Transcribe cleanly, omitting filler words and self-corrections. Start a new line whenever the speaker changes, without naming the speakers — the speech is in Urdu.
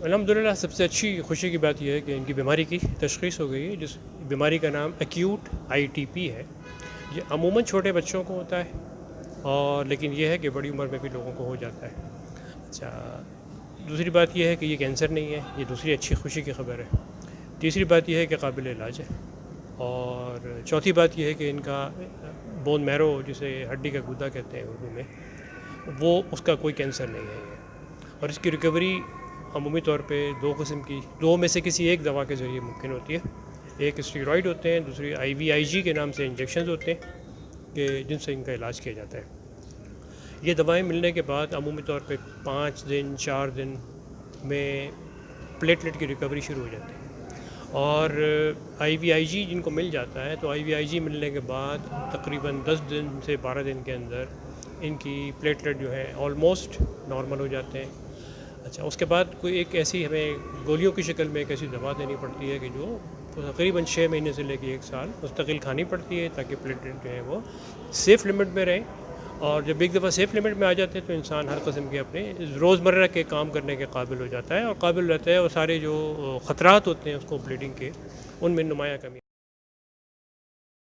الحمدللہ سب سے اچھی خوشی کی بات یہ ہے کہ ان کی بیماری کی تشخیص ہو گئی ہے، جس بیماری کا نام ایکیوٹ ITP ہے۔ یہ عموماً چھوٹے بچوں کو ہوتا ہے، اور لیکن یہ ہے کہ بڑی عمر میں بھی لوگوں کو ہو جاتا ہے۔ اچھا، دوسری بات یہ ہے کہ یہ کینسر نہیں ہے، یہ دوسری اچھی خوشی کی خبر ہے۔ تیسری بات یہ ہے کہ قابل علاج ہے، اور چوتھی بات یہ ہے کہ ان کا بون میرو، جسے ہڈی کا گودا کہتے ہیں اردو میں، وہ اس کا کوئی کینسر نہیں ہے یہ، اور اس کی ریکوری عمومی طور پہ دو میں سے کسی ایک دوا کے ذریعے ممکن ہوتی ہے۔ ایک اسٹیرائڈ ہوتے ہیں، دوسری IVIG کے نام سے انجیکشنز ہوتے ہیں کہ جن سے ان کا علاج کیا جاتا ہے۔ یہ دوائیں ملنے کے بعد عمومی طور پہ 5 دن 4 دن میں پلیٹلیٹ کی ریکوری شروع ہو جاتی ہے، اور IVIG جن کو مل جاتا ہے تو IVIG ملنے کے بعد تقریباً 10 دن سے 12 دن کے اندر ان کی پلیٹلیٹ جو ہے آلموسٹ نارمل ہو جاتے ہیں۔ اچھا، اس کے بعد کوئی ایک ایسی ہمیں گولیوں کی شکل میں ایک ایسی دوا دینی پڑتی ہے کہ جو تقریباً 6 مہینے سے لے کے 1 سال مستقل کھانی پڑتی ہے، تاکہ پلیٹلیٹ جو ہے وہ سیف لمٹ میں رہیں۔ اور جب ایک دفعہ سیف لمٹ میں آ جاتے ہیں تو انسان ہر قسم کے اپنے روزمرہ کے کام کرنے کے قابل ہو جاتا ہے، اور قابل رہتا ہے، اور سارے جو خطرات ہوتے ہیں اس کو بلیڈنگ کے، ان میں نمایاں کمی